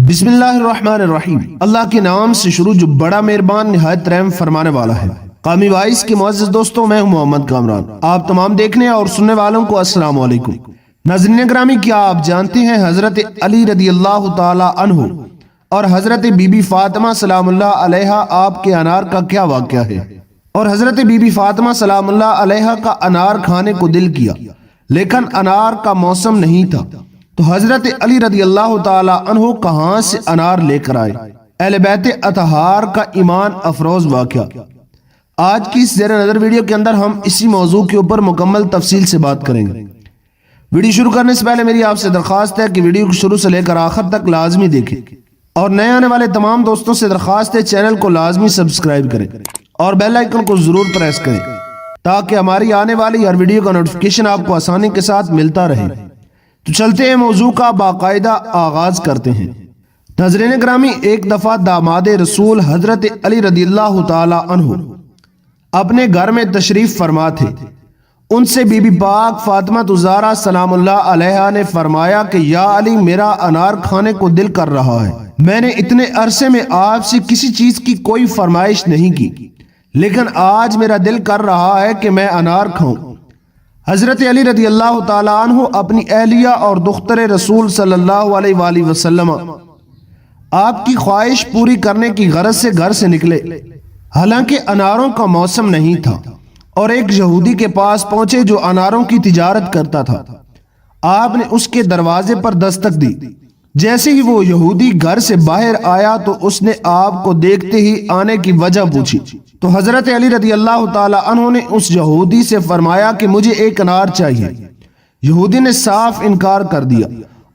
بسم اللہ الرحمن الرحیم، اللہ کے نام سے شروع جو بڑا مہربان نہایت رحم فرمانے والا ہے۔ قامی وائس کے معزز دوستوں، میں ہوں محمد کامران۔ آپ تمام دیکھنے اور سننے والوں کو السلام علیکم۔ ناظرین گرامی، کیا آپ جانتے ہیں حضرت علی رضی اللہ تعالی عنہ اور حضرت بی بی فاطمہ سلام اللہ علیہا آپ کے انار کا کیا واقعہ ہے؟ اور حضرت بی بی فاطمہ سلام اللہ علیہا کا انار کھانے کو دل کیا، لیکن انار کا موسم نہیں تھا، تو حضرت علی رضی اللہ تعالی عنہ کہاں سے انار لے کر آئے؟ اہل بیت اطہار کا ایمان افروز واقعہ۔ آج کی اس زیر نظر ویڈیو کے اندر ہم اسی موضوع کے اوپر مکمل تفصیل سے بات کریں گے۔ ویڈیو شروع کرنے سے پہلے میری آپ سے درخواست ہے کہ ویڈیو کو شروع سے لے کر آخر تک لازمی دیکھیں، اور نئے آنے والے تمام دوستوں سے درخواست ہے چینل کو لازمی سبسکرائب کریں اور بیل آئیکن کو ضرور پریس کریں تاکہ ہماری آنے والی ہر ویڈیو کا نوٹیفیکیشن آپ کو آسانی کے ساتھ ملتا رہے۔ تو چلتے ہیں، موضوع کا باقاعدہ آغاز کرتے ہیں۔ ناظرین گرامی، ایک دفعہ داماد رسول حضرت علی رضی اللہ تعالی عنہ اپنے گھر میں تشریف فرما تھے۔ ان سے بی بی پاک فاطمہ الزہرا سلام اللہ علیہا نے فرمایا کہ یا علی، میرا انار کھانے کو دل کر رہا ہے۔ میں نے اتنے عرصے میں آپ سے کسی چیز کی کوئی فرمائش نہیں کی، لیکن آج میرا دل کر رہا ہے کہ میں انار کھاؤں۔ حضرت علی رضی اللہ تعالی عنہ اپنی اہلیہ اور دختر رسول صلی اللہ علیہ وآلہ وسلم آپ کی خواہش پوری کرنے کی غرض سے گھر سے نکلے، حالانکہ اناروں کا موسم نہیں تھا، اور ایک یہودی کے پاس پہنچے جو اناروں کی تجارت کرتا تھا۔ آپ نے اس کے دروازے پر دستک دی۔ جیسے ہی وہ یہودی گھر سے باہر آیا تو اس نے آپ کو دیکھتے ہی آنے کی وجہ پوچھی، تو حضرت علی رضی اللہ تعالی عنہ نے اس یہودی سے فرمایا کہ مجھے ایک انار چاہیے۔ یہودی نے صاف انکار کر دیا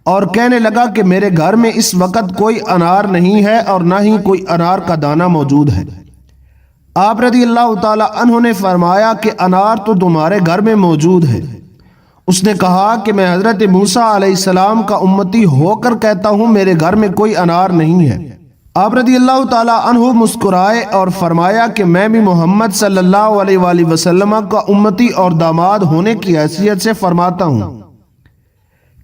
اور کہنے لگا کہ میرے گھر میں اس وقت کوئی انار نہیں ہے اور نہ ہی کوئی انار کا دانہ موجود ہے۔ آپ رضی اللہ تعالی عنہ نے فرمایا کہ انار تو تمہارے گھر میں موجود ہے۔ اس نے کہا کہ میں حضرت موسیٰ علیہ السلام کا امتی ہو کر کہتا ہوں میرے گھر میں کوئی انار نہیں ہے۔ آپ رضی اللہ تعالی عنہ مسکرائے اور فرمایا کہ میں بھی محمد صلی اللہ علیہ وآلہ وسلم کا امتی اور داماد ہونے کی حیثیت سے فرماتا ہوں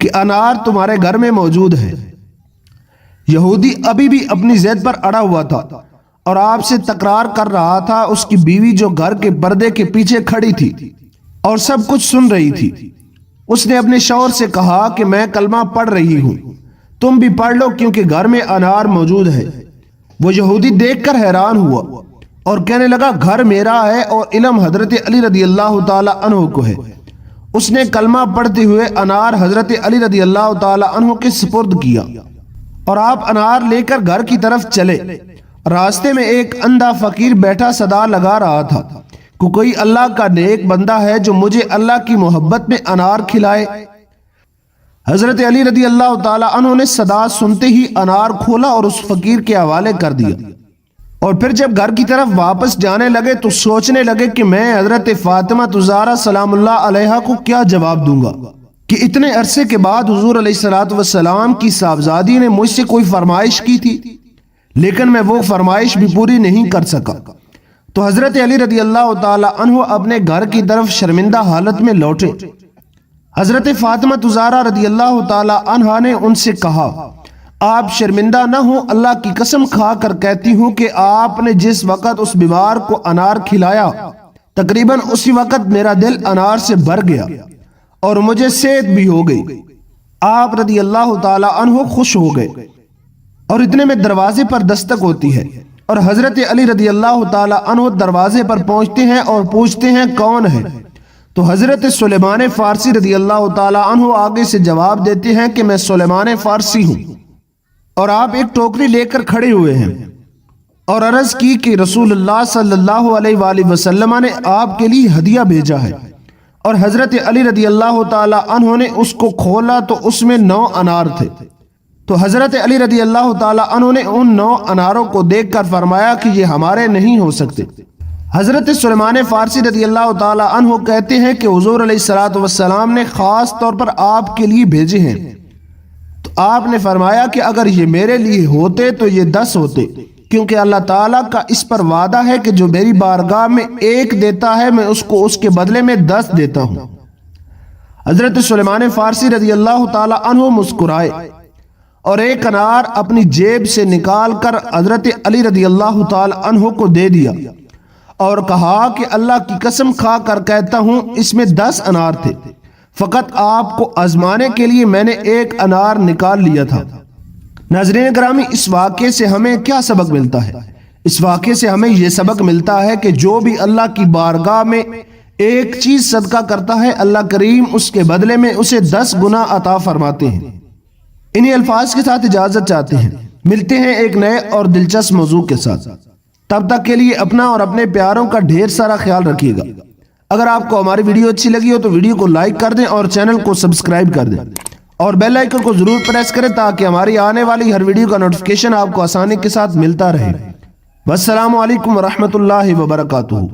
کہ انار تمہارے گھر میں موجود ہے۔ یہودی ابھی بھی اپنی ضد پر اڑا ہوا تھا اور آپ سے تکرار کر رہا تھا۔ اس کی بیوی جو گھر کے پردے کے پیچھے کھڑی تھی اور سب کچھ سن رہی تھی، اس نے اپنے شوہر سے کہا کہ میں کلمہ پڑھ رہی ہوں، تم بھی پڑھ لو کیونکہ گھر میں انار موجود ہے۔ وہ یہودی دیکھ کر حیران ہوا اور کہنے لگا گھر میرا ہے اور علم حضرت علی رضی اللہ تعالی عنہ کو ہے۔ اس نے کلمہ پڑھتے ہوئے انار حضرت علی رضی اللہ تعالی عنہ کے سپرد کیا اور آپ انار لے کر گھر کی طرف چلے۔ راستے میں ایک اندھا فقیر بیٹھا صدا لگا رہا تھا کہ کوئی اللہ کا نیک بندہ ہے جو مجھے اللہ کی محبت میں انار کھلائے۔ حضرت علی رضی اللہ تعالی عنہ نے صدا سنتے ہی انار کھولا اور اس فقیر کے حوالے کر دیا، اور پھر جب گھر کی طرف واپس جانے لگے تو سوچنے لگے کہ میں حضرت فاطمہ الزہرا سلام اللہ علیہا کو کیا جواب دوں گا کہ اتنے عرصے کے بعد حضور علیہ السلام کی صاحبزادی نے مجھ سے کوئی فرمائش کی تھی، لیکن میں وہ فرمائش بھی پوری نہیں کر سکا۔ تو حضرت علی رضی اللہ تعالی عنہ اپنے گھر کی طرف شرمندہ حالت میں لوٹے۔ حضرت فاطمہ الزہرا رضی اللہ تعالی عنہا نے ان سے کہا، آپ شرمندہ نہ ہوں، اللہ کی قسم کھا کر کہتی ہوں کہ آپ نے جس وقت اس بیمار کو انار کھلایا تقریباً اسی وقت میرا دل انار سے بھر گیا اور مجھے صحت بھی ہو گئی۔ آپ رضی اللہ تعالی عنہ خوش ہو گئے، اور اتنے میں دروازے پر دستک ہوتی ہے اور حضرت علی رضی اللہ تعالی عنہ دروازے پر پہنچتے ہیں اور پوچھتے ہیں کون ہے؟ تو حضرت سلیمان فارسی رضی اللہ تعالی عنہ آگے سے جواب دیتے ہیں کہ میں سلیمان فارسی ہوں، اور آپ ایک ٹوکری لے کر کھڑے ہوئے ہیں، اور عرض کی کہ رسول اللہ صلی اللہ علیہ وآلہ وسلم نے آپ کے لیے ہدیہ بھیجا ہے۔ اور حضرت علی رضی اللہ تعالی عنہ نے اس کو کھولا تو اس میں 9 انار تھے۔ تو حضرت علی رضی اللہ تعالی عنہ نے ان 9 اناروں کو دیکھ کر فرمایا کہ یہ ہمارے نہیں ہو سکتے۔ حضرت سلیمان فارسی رضی اللہ تعالی عنہ کہتے ہیں کہ حضور علیہ السلام نے خاص طور پر آپ کے لیے بھیجے ہیں، تو آپ نے فرمایا کہ اگر یہ میرے لیے ہوتے تو یہ 10 ہوتے، کیونکہ اللہ تعالیٰ کا اس پر وعدہ ہے کہ جو میری بارگاہ میں 1 دیتا ہے میں اس کو اس کے بدلے میں 10 دیتا ہوں۔ حضرت سلیمان فارسی رضی اللہ تعالی عنہ مسکرائے اور ایک انار اپنی جیب سے نکال کر حضرت علی رضی اللہ تعالی عنہ کو دے دیا اور کہا کہ اللہ کی قسم کھا کر کہتا ہوں اس میں 10 انار تھے، فقط آپ کو آزمانے کے لیے میں نے ایک انار نکال لیا تھا۔ ناظرین گرامی، اس واقعے سے ہمیں کیا سبق ملتا ہے؟ اس واقعے سے ہمیں یہ سبق ملتا ہے کہ جو بھی اللہ کی بارگاہ میں ایک چیز صدقہ کرتا ہے، اللہ کریم اس کے بدلے میں اسے 10 گنا عطا فرماتے ہیں۔ انہی الفاظ کے ساتھ اجازت چاہتے ہیں، ملتے ہیں ایک نئے اور دلچسپ موضوع کے ساتھ۔ تب تک کے لیے اپنا اور اپنے پیاروں کا ڈھیر سارا خیال رکھیے گا۔ اگر آپ کو ہماری ویڈیو اچھی لگی ہو تو ویڈیو کو لائک کر دیں اور چینل کو سبسکرائب کر دیں اور بیل آئیکن کو ضرور پریس کریں تاکہ ہماری آنے والی ہر ویڈیو کا نوٹیفیکیشن آپ کو آسانی کے ساتھ ملتا رہے۔ والسلام علیکم ورحمۃ اللہ وبرکاتہ۔